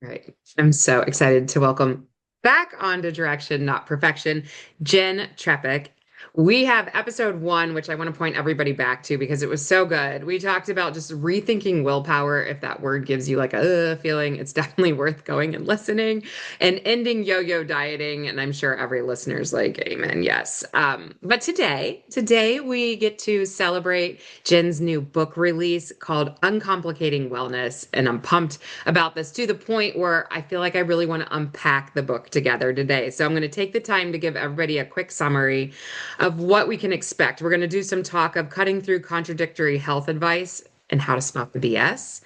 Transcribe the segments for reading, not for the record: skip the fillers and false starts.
Right. I'm so excited to welcome back onto Direction, Not Perfection, Jenn Trepeck. We have episode one, which I want to point everybody back to because it was so good. We talked about just rethinking willpower. If that word gives you like a feeling, it's definitely worth going and listening, and ending yo-yo dieting. And I'm sure every listener's like, amen, yes. But today we get to celebrate Jenn's new book release called Uncomplicating Wellness. And I'm pumped about this to the point where I feel like I really want to unpack the book together today. So I'm going to take the time to give everybody a quick summary of what we can expect. We're going to do some talk of cutting through contradictory health advice and how to spot the BS,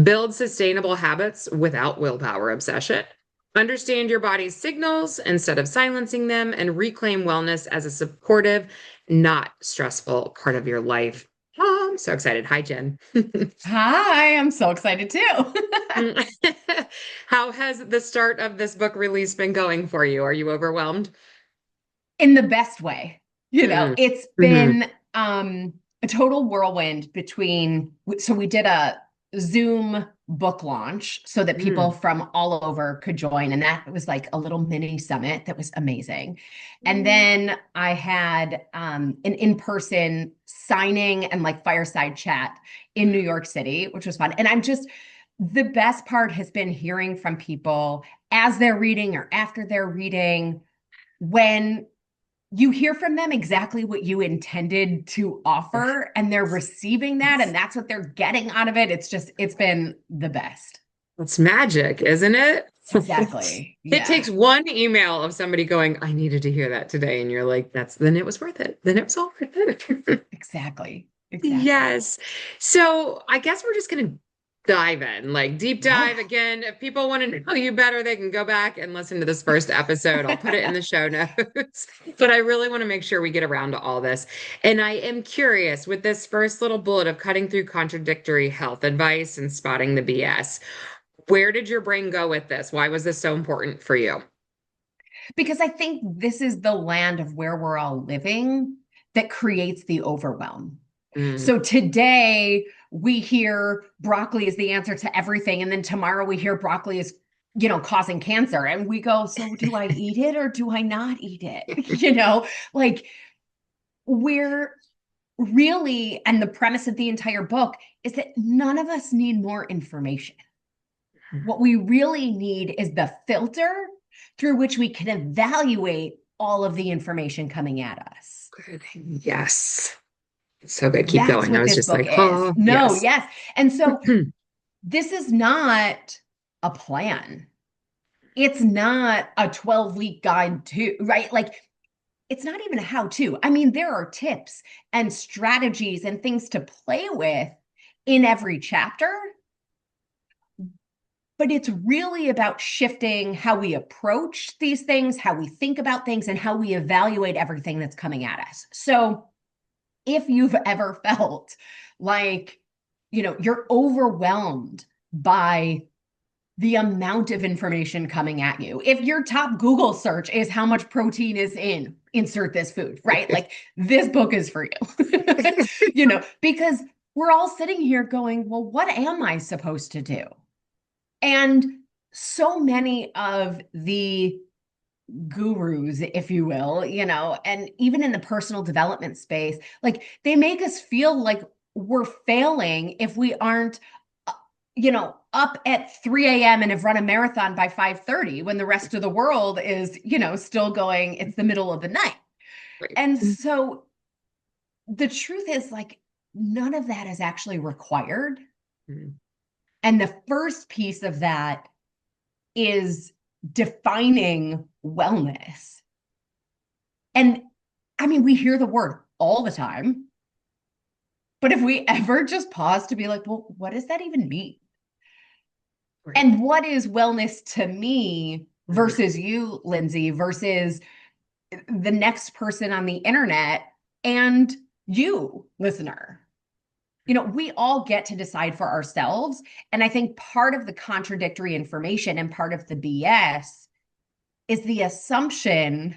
build sustainable habits without willpower obsession, understand your body's signals instead of silencing them, and reclaim wellness as a supportive, not stressful part of your life. Oh, I'm so excited. Hi, Jenn. Hi, I'm so excited too. How has the start of this book release been going for you? Are you overwhelmed? In the best way. Mm, It's mhm, been a total whirlwind between, so we did a Zoom book launch so that people mm, from all over could join. And that was like a little mini summit that was amazing. And mm. then I had an in-person signing and like fireside chat in New York City, which was fun. And the best part has been hearing from people as they're reading or after they're reading when you hear from them exactly what you intended to offer and they're receiving that and that's what they're getting out of it. It's been the best. It's magic, isn't it? Exactly. It Yeah. takes one email of somebody going, I needed to hear that today. And you're like, then it was worth it. Then it was all worth it. Exactly. Exactly. Yes. So I guess we're just going to dive in, like deep Yeah. dive again. If people want to know you better, they can go back and listen to this first episode. I'll put it in the show notes. But I really want to make sure we get around to all this. And I am curious with this first little bullet of cutting through contradictory health advice and spotting the BS. Where did your brain go with this? Why was this so important for you? Because I think this is the land of where we're all living that creates the overwhelm. Mm. So today we hear broccoli is the answer to everything. And then tomorrow we hear broccoli is, causing cancer. And we go, so do I eat it or do I not eat it? Like we're really, and the premise of the entire book is that none of us need more information. What we really need is the filter through which we can evaluate all of the information coming at us. Good. Yes. So good. Keep That's going. I what was this just book like, is. oh, No, yes. yes. And so this is not a plan. It's not a 12-week guide to, right? Like it's not even a how to. I mean, there are tips and strategies and things to play with in every chapter, but it's really about shifting how we approach these things, how we think about things, and how we evaluate everything that's coming at us. So if you've ever felt like, you're overwhelmed by the amount of information coming at you. If your top Google search is how much protein is in, insert this food, right? Like this book is for you. Because we're all sitting here going, well, what am I supposed to do? And so many of the gurus, if you will, and even in the personal development space, like they make us feel like we're failing if we aren't, up at 3 a.m. and have run a marathon by 5:30 when the rest of the world is, still going, it's the middle of the night. Right. And so the truth is like none of that is actually required. Mhm. And the first piece of that is defining wellness. And I mean, we hear the word all the time, but if we ever just pause to be like, well, what does that even mean? Right. And what is wellness to me Mhm. versus you, Lindsey, versus the next person on the internet and you, listener? We all get to decide for ourselves. And I think part of the contradictory information and part of the BS is the assumption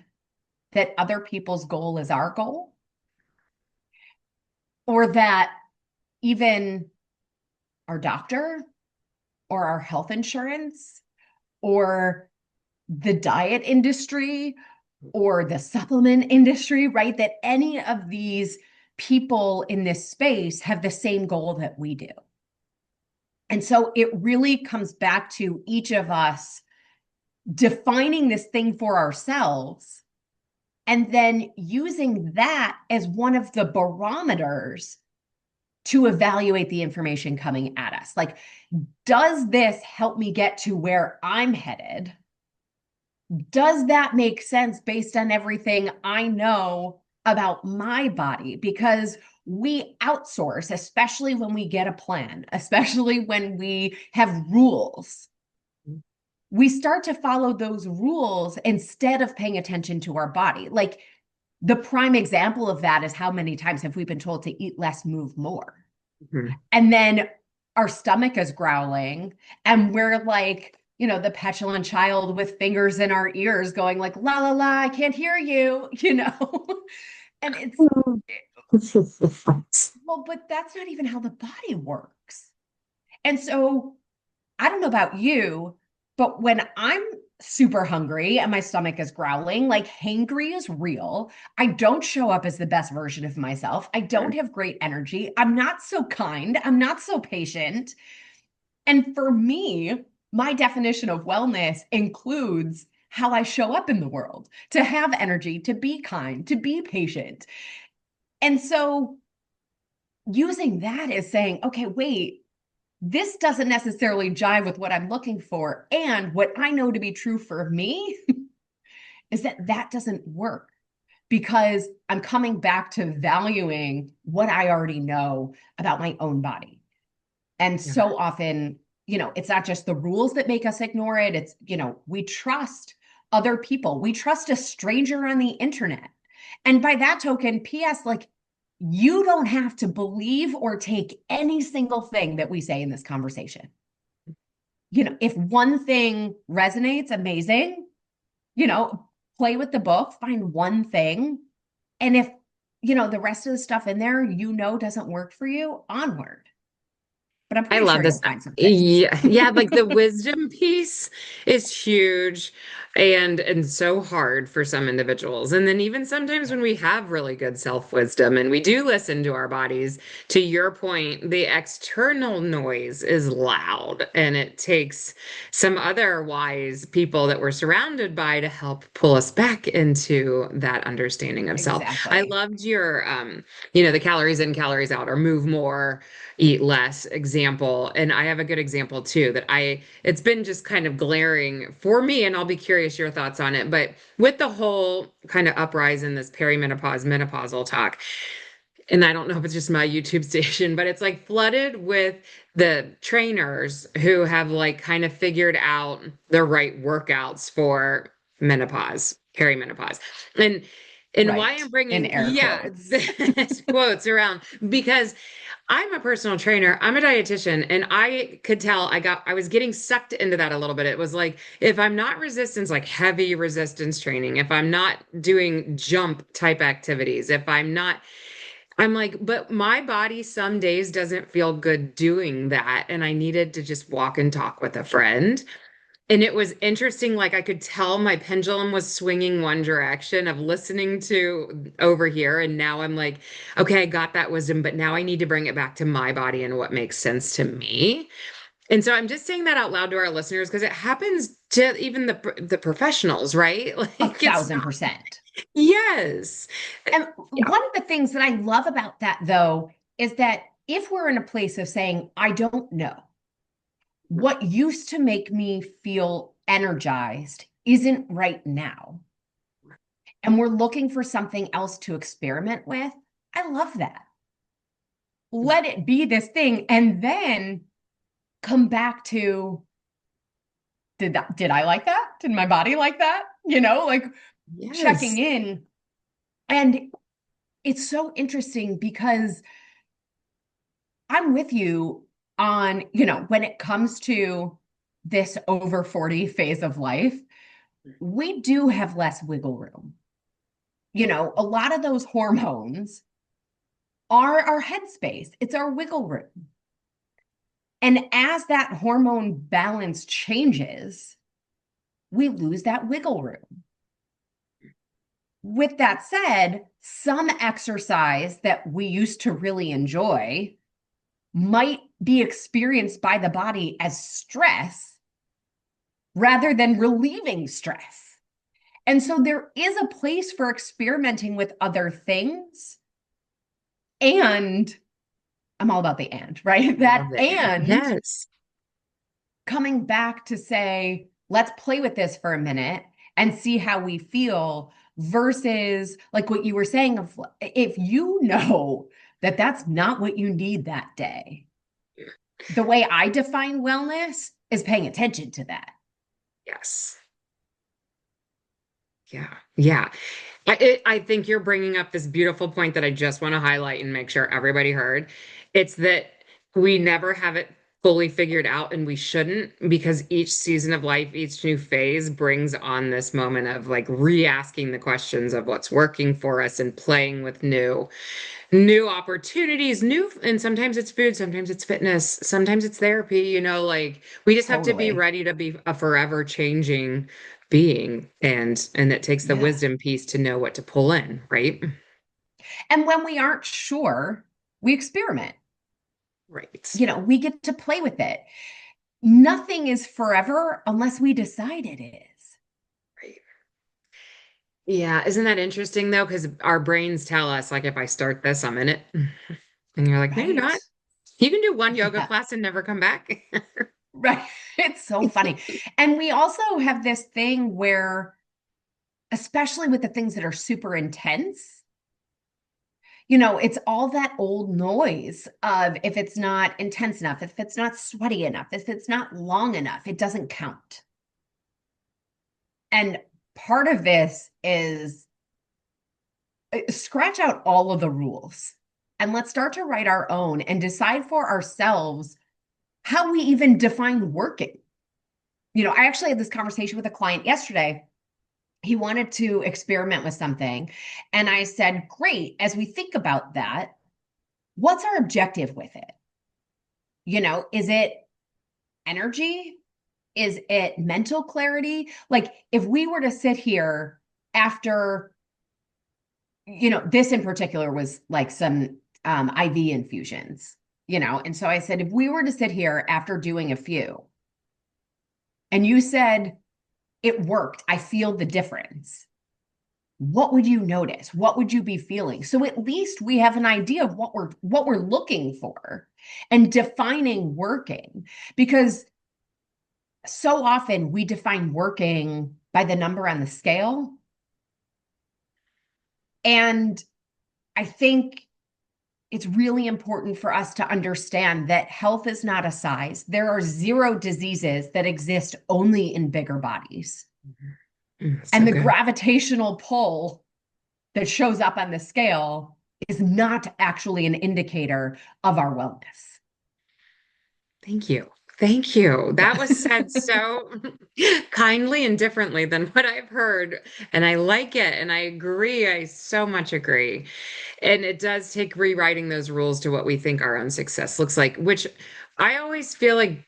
that other people's goal is our goal, or that even our doctor or our health insurance or the diet industry or the supplement industry, right? That any of these people in this space have the same goal that we do. And so it really comes back to each of us defining this thing for ourselves and then using that as one of the barometers to evaluate the information coming at us. Like, does this help me get to where I'm headed? Does that make sense based on everything I know about my body? Because we outsource, especially when we get a plan, especially when we have rules. We start to follow those rules instead of paying attention to our body. Like, the prime example of that is how many times have we been told to eat less, move more? Mhm. And then our stomach is growling and we're like, the petulant child with fingers in our ears going like, la, la, la, I can't hear you, And it's, well, but that's not even how the body works. And so I don't know about you, but when I'm super hungry and my stomach is growling, like hangry is real. I don't show up as the best version of myself. I don't have great energy. I'm not so kind. I'm not so patient. And for me, my definition of wellness includes how I show up in the world, to have energy, to be kind, to be patient. And so using that is saying, okay, wait, this doesn't necessarily jive with what I'm looking for. And what I know to be true for me is that that doesn't work because I'm coming back to valuing what I already know about my own body. And Yeah. so often, it's not just the rules that make us ignore it. It's, we trust other people. We trust a stranger on the internet. And by that token, PS, like, you don't have to believe or take any single thing that we say in this conversation. If one thing resonates, amazing, you know, play with the book, find one thing. And if, the rest of the stuff in there, doesn't work for you, onward. But I'm I pretty love sure this. you'll find some things. Yeah, yeah, like the wisdom piece is huge and so hard for some individuals. And then even sometimes when we have really good self-wisdom and we do listen to our bodies, to your point, the external noise is loud and it takes some other wise people that we're surrounded by to help pull us back into that understanding of self. I Exactly. loved your the calories in, calories out or move more, eat less example. And I have a good example too that it's been just kind of glaring for me, and I'll be curious your thoughts on it. But with the whole kind of uprise in this perimenopause, menopausal talk, and I don't know if it's just my YouTube station, but it's like flooded with the trainers who have like kind of figured out the right workouts for menopause, perimenopause. And why I'm Right. In bringing, air yeah, quotes. this quotes around because I'm a personal trainer, I'm a dietitian, and I could tell I was getting sucked into that a little bit. It was like if I'm not resistance, like heavy resistance training, if I'm not doing jump type activities, if I'm not, I'm like, but my body some days doesn't feel good doing that. And I needed to just walk and talk with a friend. And it was interesting, like I could tell my pendulum was swinging one direction of listening to over here. And now I'm like, okay, I got that wisdom, but now I need to bring it back to my body and what makes sense to me. And so I'm just saying that out loud to our listeners because it happens to even the professionals, right? A Like it's thousand not, percent. yes. And Yeah. one of the things that I love about that, though, is that if we're in a place of saying, I don't know, what used to make me feel energized isn't right now, and we're looking for something else to experiment with, I love that. Let it be this thing and then come back to, did I like that? Did my body like that? Like checking Yes. in. And it's so interesting because I'm with you on, when it comes to this over 40 phase of life, we do have less wiggle room. A lot of those hormones are our headspace, it's our wiggle room. And as that hormone balance changes, we lose that wiggle room. With that said, some exercise that we used to really enjoy might be experienced by the body as stress rather than relieving stress. And so there is a place for experimenting with other things. And I'm all about the and, right? Love That it. and Yes. coming back to say, let's play with this for a minute and see how we feel versus like what you were saying of if you know that that's not what you need that day. The way I define wellness is paying attention to that. Yes. Yeah. Yeah. I think you're bringing up this beautiful point that I just want to highlight and make sure everybody heard. It's that we never have it fully figured out, and we shouldn't, because each season of life, each new phase brings on this moment of like re-asking the questions of what's working for us and playing with new opportunities, and sometimes it's food, sometimes it's fitness, sometimes it's therapy, like we just have to be Totally. ready to be a forever changing being, and it takes the Yeah. wisdom piece to know what to pull in, right? And when we aren't sure, we experiment. Right. We get to play with it. Nothing is forever unless we decide it is. Right. Yeah, isn't that interesting though? Because our brains tell us, like, if I start this, I'm in it. And you're like, no, you're Right. not. You can do one yoga Yeah. class and never come back. Right. It's so funny. And we also have this thing where, especially with the things that are super intense, it's all that old noise of if it's not intense enough, if it's not sweaty enough, if it's not long enough, it doesn't count. And part of this is scratch out all of the rules and let's start to write our own and decide for ourselves how we even define working. I actually had this conversation with a client yesterday. He wanted to experiment with something. And I said, great, as we think about that, what's our objective with it? Is it energy? Is it mental clarity? Like, if we were to sit here after, this in particular was like some IV infusions, and so I said, if we were to sit here after doing a few and you said, it worked, I feel the difference, what would you notice? What would you be feeling? So at least we have an idea of what we're looking for and defining working, because so often we define working by the number on the scale. And I think it's really important for us to understand that health is not a size. There are 0 diseases that exist only in bigger bodies. So And the good. gravitational pull that shows up on the scale is not actually an indicator of our wellness. Thank you. Thank you. Yeah. That was said so kindly and differently than what I've heard. And I like it. And I agree. I so much agree. And it does take rewriting those rules to what we think our own success looks like, which I always feel like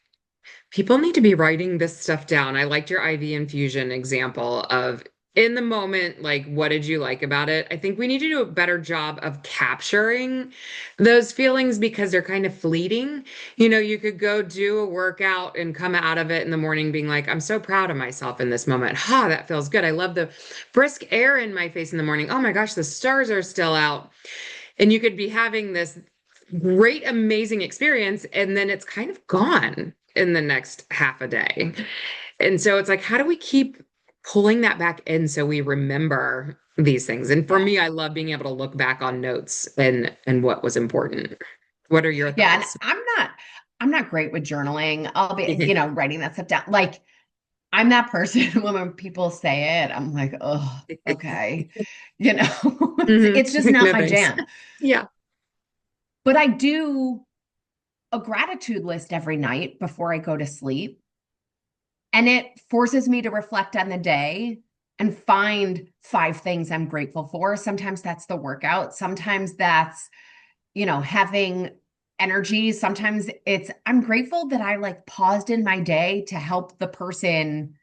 people need to be writing this stuff down. I liked your IV infusion example of in the moment, like, what did you like about it? I think we need to do a better job of capturing those feelings because they're kind of fleeting. You could go do a workout and come out of it in the morning being like, I'm so proud of myself in this moment. Ha, that feels good. I love the brisk air in my face in the morning. Oh my gosh, the stars are still out. And you could be having this great, amazing experience, and then it's kind of gone in the next half a day. And so it's like, how do we keep pulling that back in so we remember these things? And for Yeah. me, I love being able to look back on notes and what was important. What are your Yeah. And thoughts? I'm not great with journaling. I'll be, writing that stuff down. Like, I'm that person when people say it, I'm like, oh, okay. It's just not No my thanks. jam. Yeah. But I do a gratitude list every night before I go to sleep. And it forces me to reflect on the day and find 5 things I'm grateful for. Sometimes that's the workout. Sometimes that's, having energy. Sometimes it's, I'm grateful that I like paused in my day to help the person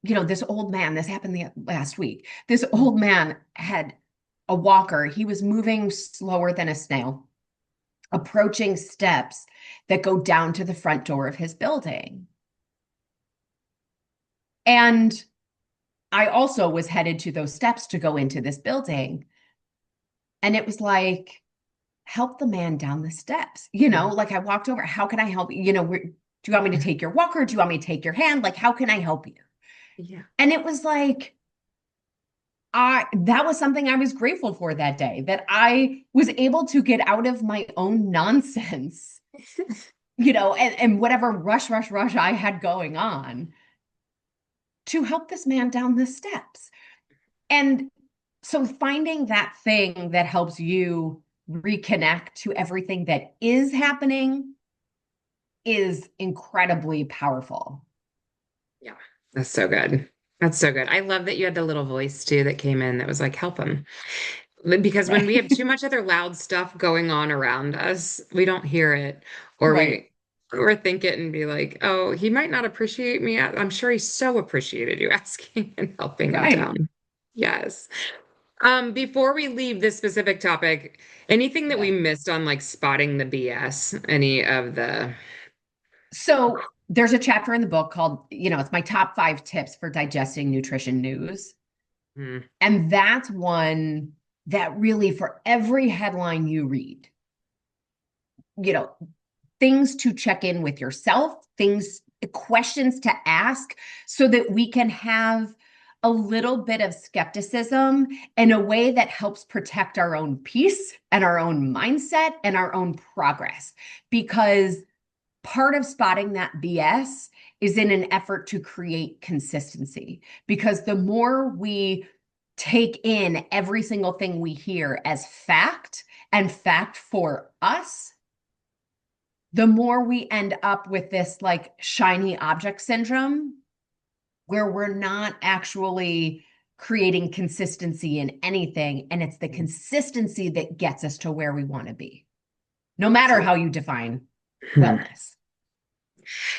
this old man, this happened last week. This old man had a walker. He was moving slower than a snail, approaching steps that go down to the front door of his building. And I also was headed to those steps to go into this building. And it was like, help the man down the steps. Like I walked over, how can I help you? Do you want me to take your walker? Do you want me to take your hand? Like, how can I help you? Yeah. And it was like, that was something I was grateful for that day, that I was able to get out of my own nonsense, and whatever rush I had going on to help this man down the steps. And so finding that thing that helps you reconnect to everything that is happening is incredibly powerful. Yeah, that's so good. That's so good. I love that you had the little voice too that came in that was like, help him. Because when we have Right. too much other loud stuff going on around us, we don't hear it, or Right. we or think it and be like, oh, he might not appreciate me. I'm sure he so appreciated you asking and helping him Right. down. Yes. Before we leave this specific topic, anything that we Yeah. missed on like spotting the BS, any of the So there's a chapter in the book called, it's my top 5 tips for digesting nutrition news. Hmm. And that's one that really, for every headline you read, you know, things to check in with yourself, questions to ask so that we can have a little bit of skepticism in a way that helps protect our own peace and our own mindset and our own progress. Because part of spotting that BS is in an effort to create consistency. Because the more we take in every single thing we hear as fact and fact for us, the more we end up with this like shiny object syndrome where we're not actually creating consistency in anything. And it's the consistency that gets us to where we want to be, no matter how you define Hmm. wellness.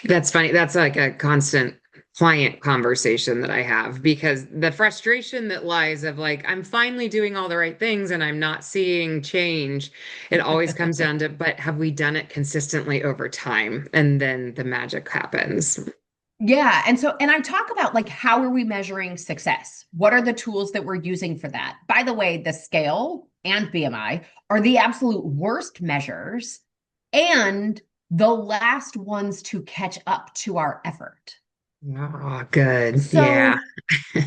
That's funny. That's like a constant client conversation that I have because the frustration that lies of like, I'm finally doing all the right things and I'm not seeing change. It always comes down to, but have we done it consistently over time? And then the magic happens. Yeah. And I talk about like, how are we measuring success? What are the tools that we're using for that? By the way, the scale and BMI are the absolute worst measures and the last ones to catch up to our effort. Oh, good. Yeah. So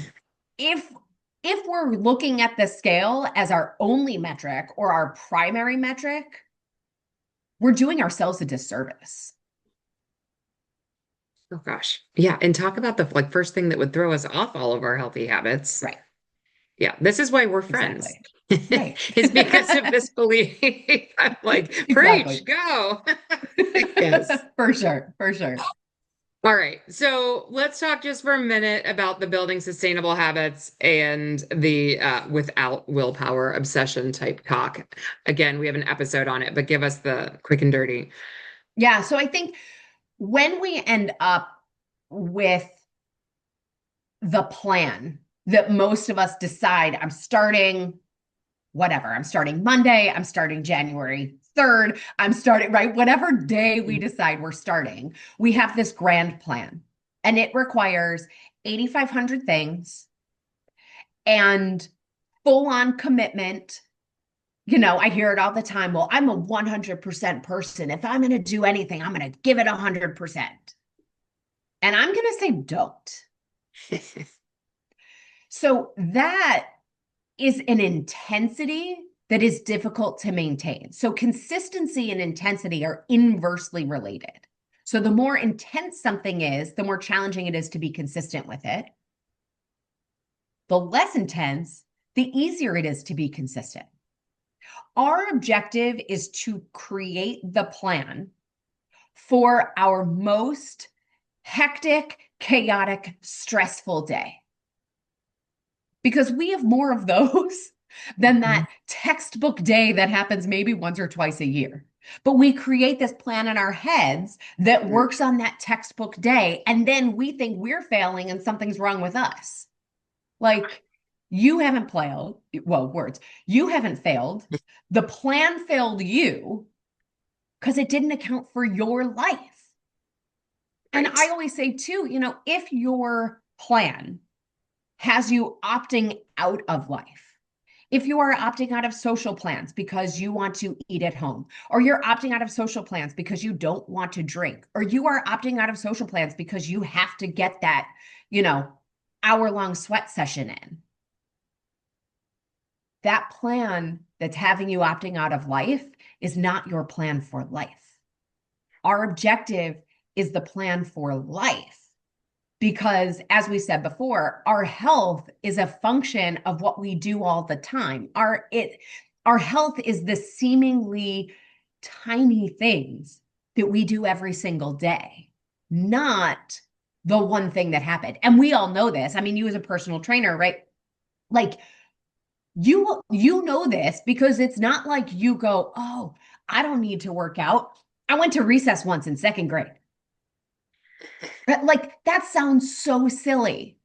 if if we're looking at the scale as our only metric or our primary metric, we're doing ourselves a disservice. Oh gosh. Yeah. And talk about the like first thing that would throw us off all of our healthy habits. Right. Yeah. This is why we're friends. Exactly. Right. It's because of this belief. I'm like, Exactly. preach, go. Yes. For sure. For sure. All right. So let's talk just for a minute about the building sustainable habits and the without willpower obsession type talk. Again, we have an episode on it, but give us the quick and dirty. Yeah. So I think when we end up with the plan that most of us decide, I'm starting whatever, I'm starting Monday, I'm starting January 3rd, I'm starting, right? Whatever day we decide we're starting, we have this grand plan and it requires 8,500 things and full on commitment. I hear it all the time. Well, I'm a 100% person. If I'm going to do anything, I'm going to give it 100%. And I'm going to say, don't. So that is an intensity that is difficult to maintain. So consistency and intensity are inversely related. So the more intense something is, the more challenging it is to be consistent with it. The less intense, the easier it is to be consistent. Our objective is to create the plan for our most hectic, chaotic, stressful day. Because we have more of those than that textbook day that happens maybe once or twice a year. But we create this plan in our heads that works on that textbook day. And then we think we're failing and something's wrong with us. Like, you haven't failed. Well, words. You haven't failed. The plan failed you because it didn't account for your life. And Right. I always say, too, if your plan has you opting out of life, if you are opting out of social plans because you want to eat at home, or you're opting out of social plans because you don't want to drink, or you are opting out of social plans because you have to get that, hour-long sweat session in, that plan that's having you opting out of life is not your plan for life. Our objective is the plan for life. Because as we said before, our health is a function of what we do all the time. Our health is the seemingly tiny things that we do every single day, not the one thing that happened. And we all know this. I mean, you as a personal trainer, right? Like, you know this because it's not like you go, oh, I don't need to work out. I went to recess once in second grade. Like, that sounds so silly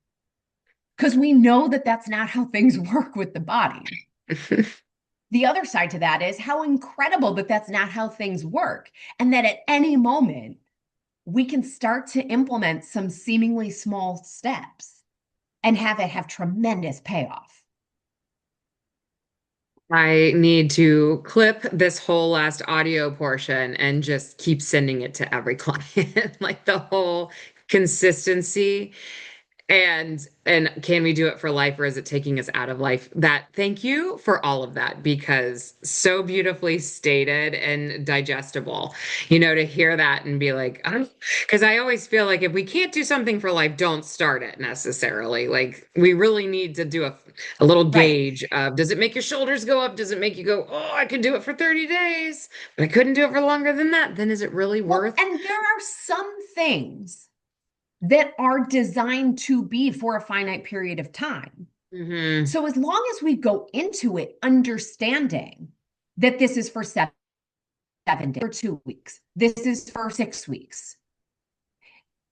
because we know that that's not how things work with the body. The other side to that is how incredible that that's not how things work. And that at any moment, we can start to implement some seemingly small steps and have it have tremendous payoff. I need to clip this whole last audio portion and just keep sending it to every client, like the whole consistency. And can we do it for life or is it taking us out of life? That thank you for all of that because so beautifully stated and digestible, to hear that and be like, oh, because I always feel like if we can't do something for life, don't start it necessarily. Like we really need to do a little Right. gauge of does it make your shoulders go up? Does it make you go, oh, I could do it for 30 days, but I couldn't do it for longer than that. Then is it really Well, worth? and there are some things that are designed to be for a finite period of time. Hmm. So as long as we go into it understanding that this is for 7 days or 2 weeks, this is for 6 weeks.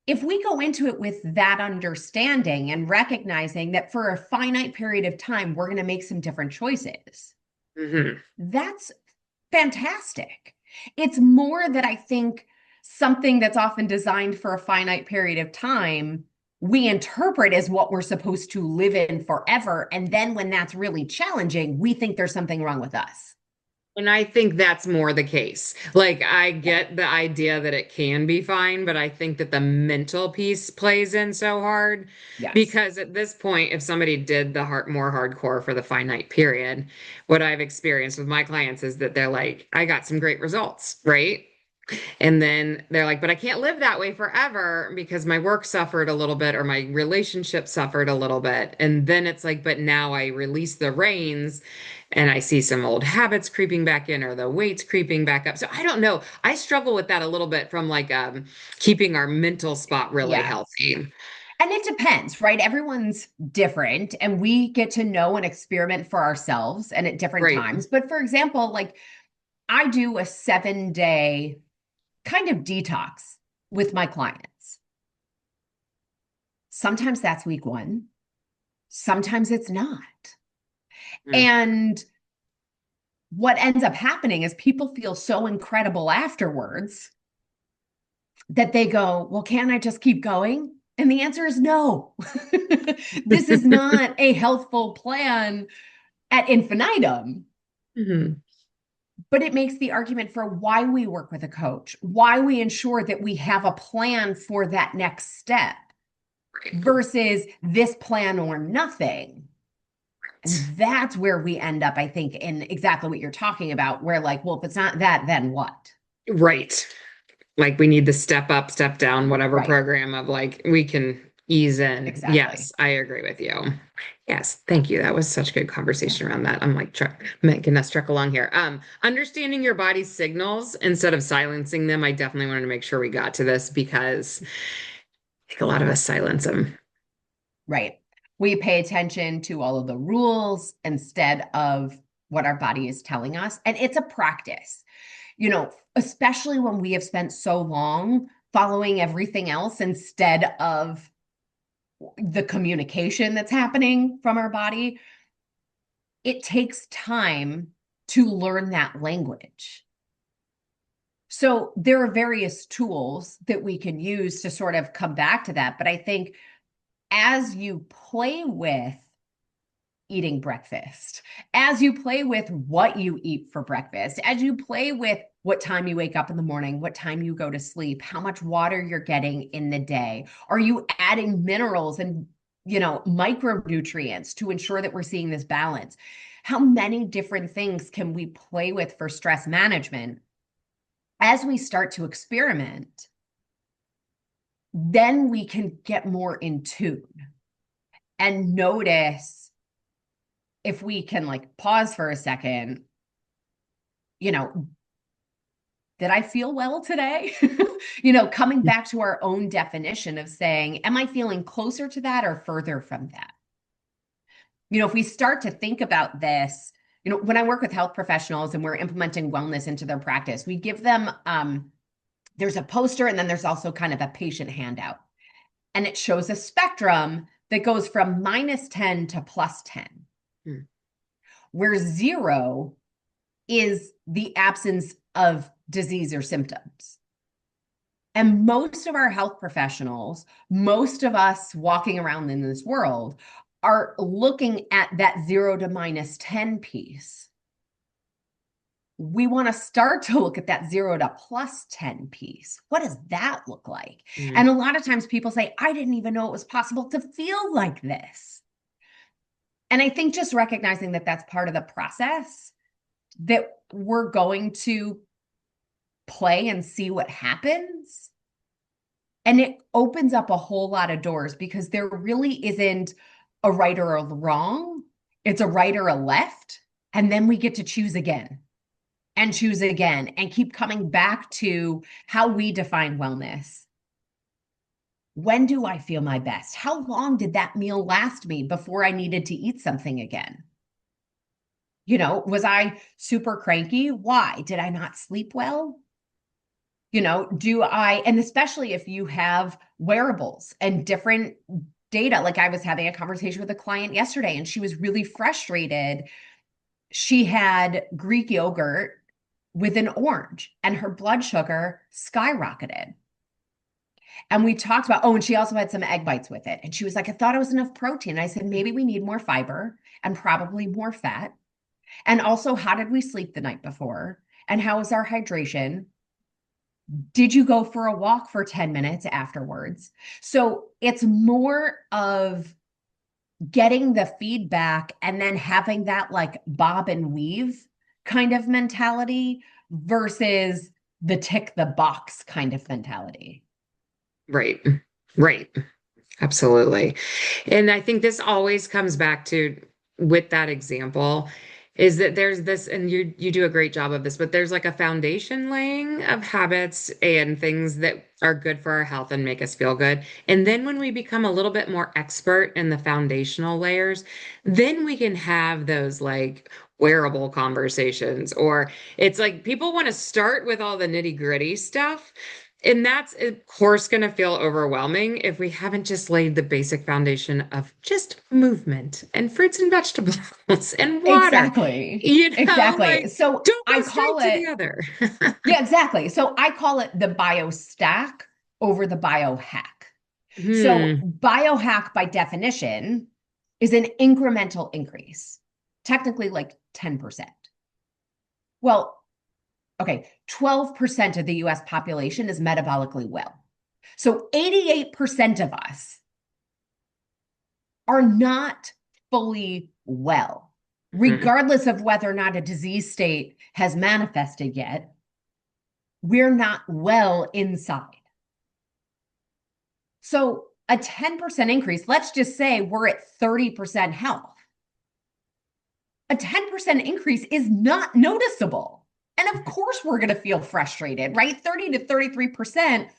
If we go into it with that understanding and recognizing that for a finite period of time, we're going to make some different choices, Hmm. that's fantastic. It's more that I think something that's often designed for a finite period of time, we interpret as what we're supposed to live in forever. And then when that's really challenging, we think there's something wrong with us. And I think that's more the case. Like, I Yeah. get the idea that it can be fine, but I think that the mental piece plays in so hard Yes. because at this point, if somebody did the more hardcore for the finite period, what I've experienced with my clients is that they're like, I got some great results, right? And then they're like, but I can't live that way forever because my work suffered a little bit or my relationship suffered a little bit. And then it's like, but now I release the reins and I see some old habits creeping back in or the weight's creeping back up. So I don't know. I struggle with that a little bit from like keeping our mental spot really Yeah. healthy. And it depends, right? Everyone's different and we get to know and experiment for ourselves and at different Right. times. But for example, like I do a 7 day kind of detox with my clients. Sometimes that's week one, sometimes it's not. Mm. And what ends up happening is people feel so incredible afterwards that they go, well, can't I just keep going? And the answer is no. This is not a healthful plan at infinitum, Mhm. but it makes the argument for why we work with a coach, why we ensure that we have a plan for that next step versus this plan or nothing. And that's where we end up, I think, in exactly what you're talking about, where like, well, if it's not that, then what? Right. Like we need the step up, step down, whatever Right. program of like we can ease in. Exactly. Yes, I agree with you. Yes, thank you. That was such good Yeah. conversation around that. I'm like making us truck along here. Understanding your body's signals instead of silencing them. I definitely wanted to make sure we got to this because I think a lot of us silence them. Right. We pay attention to all of the rules instead of what our body is telling us. And it's a practice. especially when we have spent so long following everything else instead of the communication that's happening from our body. It takes time to learn that language. So there are various tools that we can use to sort of come back to that. But I think as you play with eating breakfast, as you play with what you eat for breakfast, as you play with what time you wake up in the morning, what time you go to sleep, how much water you're getting in the day, are you adding minerals and micronutrients to ensure that we're seeing this balance? How many different things can we play with for stress management? As we start to experiment, then we can get more in tune and notice, if we can pause for a second, did I feel well today? Coming back to our own definition of saying, am I feeling closer to that or further from that? If we start to think about this, when I work with health professionals and we're implementing wellness into their practice, we give them, there's a poster and then there's also kind of a patient handout. And it shows a spectrum that goes from -10 to +10, where 0 is the absence of disease or symptoms. And most of our health professionals, most of us walking around in this world, are looking at that 0 to -10 piece. We want to start to look at that 0 to +10 piece. What does that look like? And a lot of times people say, I didn't even know it was possible to feel like this. And I think just recognizing that that's part of the process, that we're going to play and see what happens. And it opens up a whole lot of doors, because there really isn't a right or a wrong. It's a right or a left. And then we get to choose again and choose again and keep coming back to how we define wellness. When do I feel my best? How long did that meal last me before I needed to eat something again? Was I super cranky? Why? Did I not sleep well? And especially if you have wearables and different data, like I was having a conversation with a client yesterday and she was really frustrated. She had Greek yogurt with an orange and her blood sugar skyrocketed. And we talked about, and she also had some egg bites with it. And she was like, I thought it was enough protein. I said, maybe we need more fiber and probably more fat. And also, how did we sleep the night before? And how is our hydration? Did you go for a walk for 10 minutes afterwards? So it's more of getting the feedback and then having that bob and weave kind of mentality versus the tick the box kind of mentality. Right. Right. Absolutely. And I think this always comes back to, with that example, is that there's this, and you do a great job of this, but there's a foundation laying of habits and things that are good for our health and make us feel good. And then when we become a little bit more expert in the foundational layers, then we can have those wearable conversations, or it's people want to start with all the nitty-gritty stuff. And that's, of course, going to feel overwhelming if we haven't just laid the basic foundation of just movement and fruits and vegetables and water. Exactly. Exactly. So Don't I go straight call to it, the other. yeah, exactly. So I call it the bio stack over the biohack. So biohack by definition is an incremental increase, technically 10%. Well, okay, 12% of the US population is metabolically well. So 88% of us are not fully well, regardless of whether or not a disease state has manifested yet. We're not well inside. So a 10% increase, let's just say we're at 30% health. A 10% increase is not noticeable. And of course, we're going to feel frustrated, right? 30 to 33%,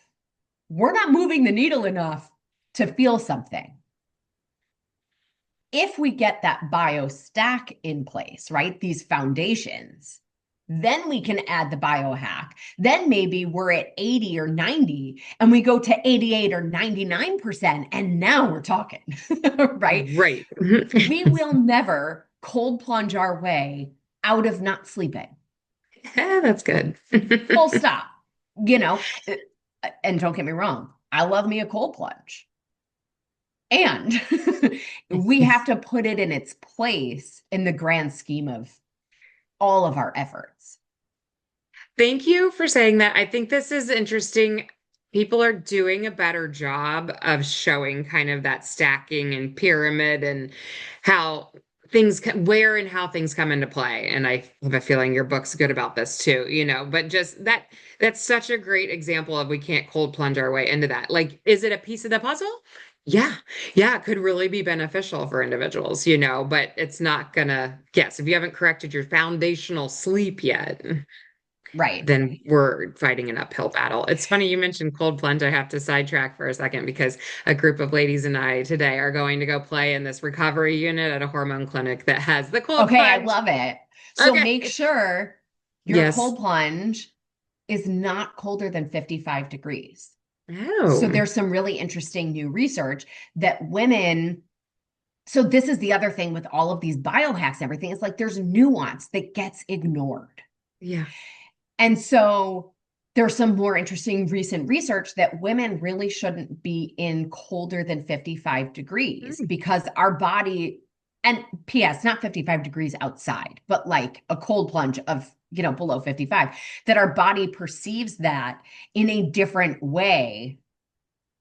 we're not moving the needle enough to feel something. If we get that bio stack in place, right? These foundations, Then we can add the biohack. Then maybe we're at 80 or 90 and we go to 88 or 99%. And now we're talking, right? Right. We will never cold plunge our way out of not sleeping. Yeah, that's good. Full stop. You know, and don't get me wrong, I love me a cold plunge. And we have to put it in its place in the grand scheme of all of our efforts. Thank you for saying that. I think this is interesting. People are doing a better job of showing kind of that stacking and pyramid and how where and how things come into play. And I have a feeling your book's good about this too, but just that's such a great example of we can't cold plunge our way into that. Like, is it a piece of the puzzle? Yeah. Yeah, it could really be beneficial for individuals, but it's not gonna, yes, if you haven't corrected your foundational sleep yet, Right. then we're fighting an uphill battle. It's funny you mentioned cold plunge. I have to sidetrack for a second because a group of ladies and I today are going to go play in this recovery unit at a hormone clinic that has the cold Okay, I plunge. love it. So make Okay. sure your Yes. cold plunge is not colder than 55 degrees. So Oh, there's some really interesting new research that women, so this is the other thing with all of these biohacks and everything. It's like there's nuance that gets ignored. yeah. And so there's some more interesting recent research that women really shouldn't be in colder than 55 degrees Mm. because our body, and PS, not 55 degrees outside, but like a cold plunge of, below 55, that our body perceives that in a different way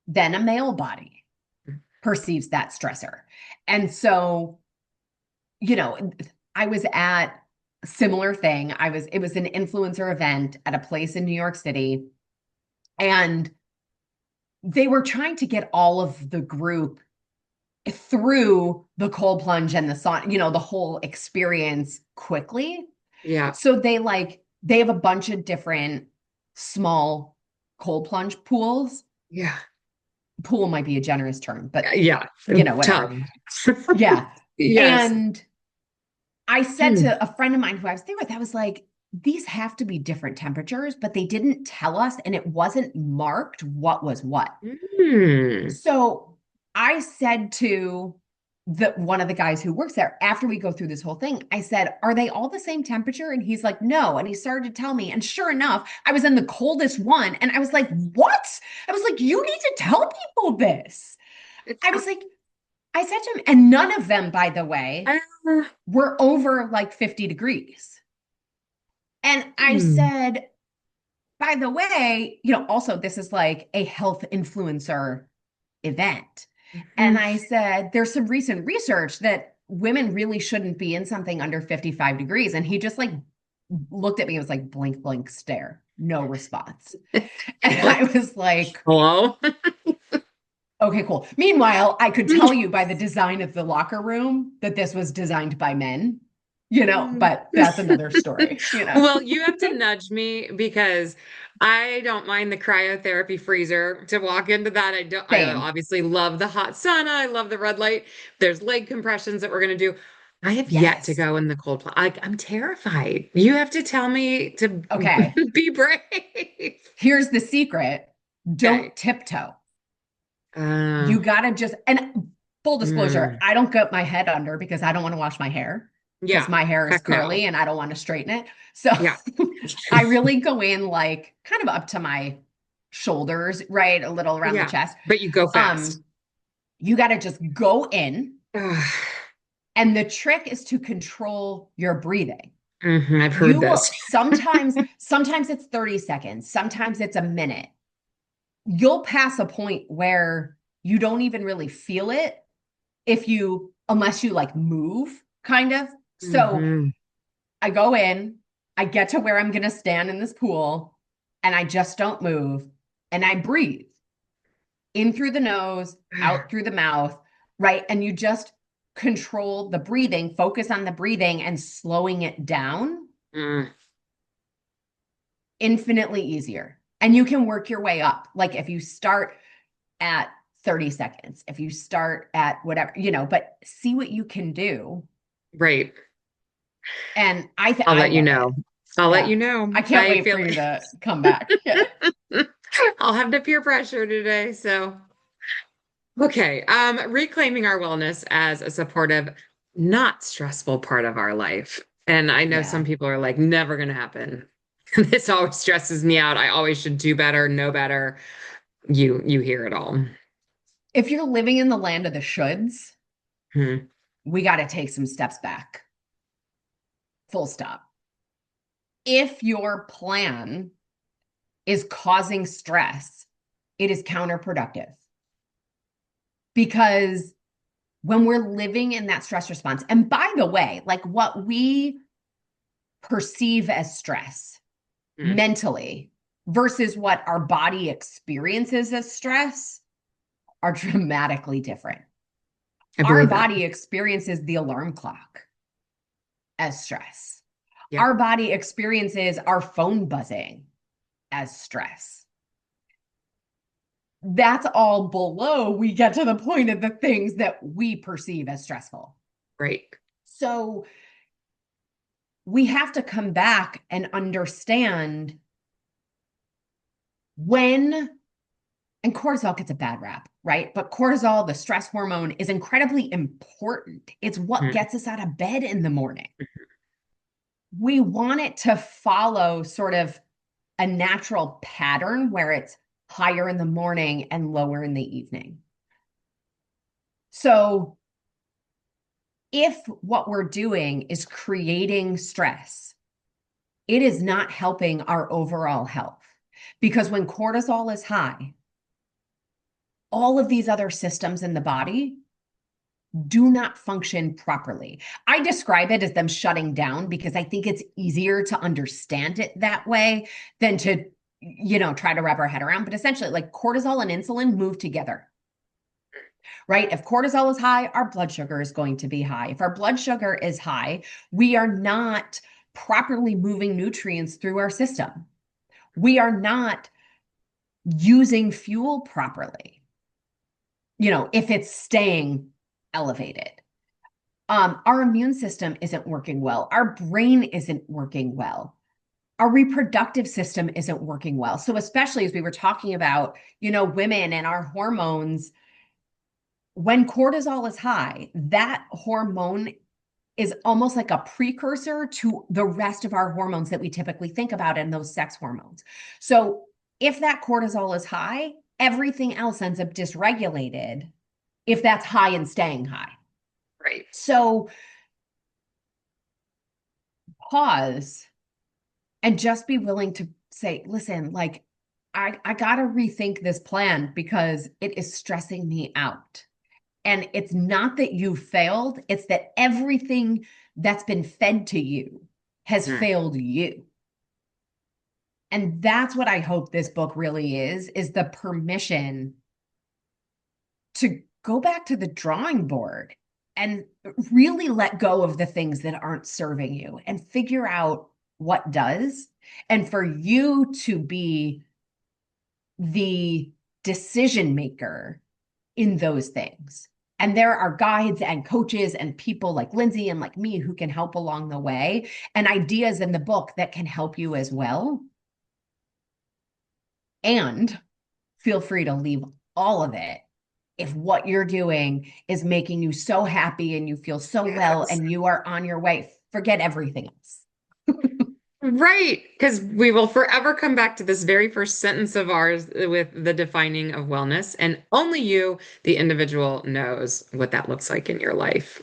than a male body perceives that stressor. And so, you know, I was at a similar thing. It was an influencer event at a place in New York City, and they were trying to get all of the group through the cold plunge and the sauna, the whole experience quickly. Yeah. So they have a bunch of different small cold plunge pools. Yeah. Pool might be a generous term, but Yeah. whatever. Tub. Yeah. Yes. And I said Hmm. to a friend of mine who I was there with, I was like, these have to be different temperatures, but they didn't tell us, and it wasn't marked what was what. Hmm. So I said to the one of the guys who works there after we go through this whole thing, I said, "Are they all the same temperature?" And he's like, "No." And he started to tell me, and sure enough, I was in the coldest one, and I was like, "What?" I was like, "You need to tell people this." It's I was like, I said to him, and none of them, by the way, uh, were over like 50 degrees. And I hmm. said, by the way, also this is like a health influencer event. And Mhm. I said, there's some recent research that women really shouldn't be in something under 55 degrees. And he just like looked at me and was like, blink, blink, stare, no response. And I Like, was like, hello? okay, cool. Meanwhile, I could tell you by the design of the locker room that this was designed by men, but that's another story. Well, you have to nudge me because I don't mind the cryotherapy freezer to walk into that. I Same. obviously love the hot sauna. I love the red light. There's leg compressions that we're going to do. I have yet to Yes. go in the cold plunge. I'm terrified. You have to tell me to Okay. be brave. Here's the secret. Okay. Don't tiptoe. Uh, You gotta just, and full disclosure, mm, I don't get my head under because I don't want to wash my hair because yeah. my hair is Heck no. curly and I don't want to straighten it. So Yeah. I really go in like kind of up to my shoulders, right? A little around the Yeah. chest. But you go fast. Um, you got to just go in. And the trick is to control your breathing. I've heard You this. will sometimes it's 30 seconds, sometimes it's a minute. You'll pass a point where you don't even really feel it unless you like move kind of. So Hmm. I go in, I get to where I'm going to stand in this pool, and I just don't move. And I breathe in through the nose, out through the mouth, right? And you just control the breathing, focus on the breathing and slowing it down. Mm. Infinitely easier. And you can work your way up. Like if you start at 30 seconds, if you start at whatever, but see what you can do. Right. And I'll I let you love it. know. I'll let Yeah. you know. I can't I wait for feel you to come back. Yeah. I'll have the peer pressure today. So, okay. Reclaiming our wellness as a supportive, not stressful part of our life. And I know some Yeah. people are like, never going to happen. This always stresses me out. I always should do better, know better. You hear it all. If you're living in the land of the shoulds, Hmm. we got to take some steps back. Full stop. If your plan is causing stress, it is counterproductive. Because when we're living in that stress response, and by the way, like what we perceive as stress Hmm. mentally versus what our body experiences as stress are dramatically different. I Our believe that. body experiences the alarm clock as stress. Yep. Our body experiences our phone buzzing as stress. That's all below we get to the point of the things that we perceive as stressful. Right. So we have to come back and understand when, and cortisol gets a bad rap, right? But cortisol, the stress hormone, is incredibly important. It's what Hmm. gets us out of bed in the morning. We want it to follow sort of a natural pattern where it's higher in the morning and lower in the evening. So if what we're doing is creating stress, it is not helping our overall health. Because when cortisol is high, all of these other systems in the body do not function properly. I describe it as them shutting down because I think it's easier to understand it that way than to, try to wrap our head around. But essentially, like cortisol and insulin move together, right? If cortisol is high, our blood sugar is going to be high. If our blood sugar is high, we are not properly moving nutrients through our system. We are not using fuel properly, if it's staying elevated. Our immune system isn't working well. Our brain isn't working well. Our reproductive system isn't working well. So especially as we were talking about, women and our hormones, when cortisol is high, that hormone is almost like a precursor to the rest of our hormones that we typically think about and those sex hormones. So if that cortisol is high, everything else ends up dysregulated if that's high and staying high. Right. So pause and just be willing to say, listen, like, I got to rethink this plan because it is stressing me out. And it's not that you failed, it's that everything that's been fed to you has Hmm. failed you. And that's what I hope this book really is the permission to go back to the drawing board and really let go of the things that aren't serving you and figure out what does. And for you to be the decision maker in those things. And there are guides and coaches and people like Lindsey and like me who can help along the way, and ideas in the book that can help you as well. And feel free to leave all of it if what you're doing is making you so happy and you feel so well Yes. and you are on your way. Forget everything else. Right. Because we will forever come back to this very first sentence of ours with the defining of wellness. And only you, the individual, knows what that looks like in your life.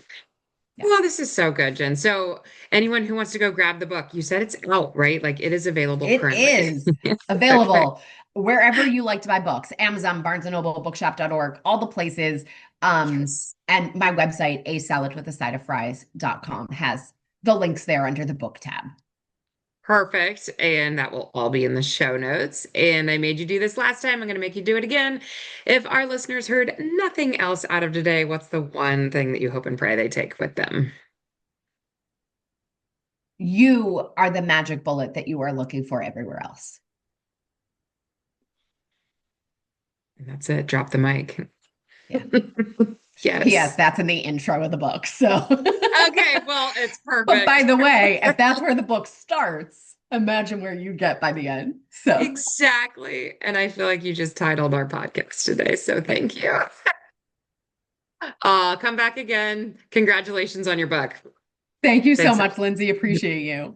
Yeah. Well, this is so good, Jen. So, anyone who wants to go grab the book, you said it's out, right? Like it is available It currently. is Okay. available wherever you like to buy books, Amazon, Barnes& and Noble, bookshop.org, all the places. Yes. And my website, asaladwithasideoffries.com, has the links there under the book tab. Perfect. And that will all be in the show notes. And I made you do this last time. I'm going to make you do it again. If our listeners heard nothing else out of today, what's the one thing that you hope and pray they take with them? You are the magic bullet that you are looking for everywhere else. And that's it. Drop the mic. Yeah. P.S. Yes. That's in the intro of the book. So, Okay. Well, it's but by perfect. the way, if that's where the book starts, Imagine where you get by the end. So Exactly. And I feel like you just titled our podcast today. So thank you. Come back again. Congratulations on your book. thank you so Thanks. much, Lindsey. Appreciate you.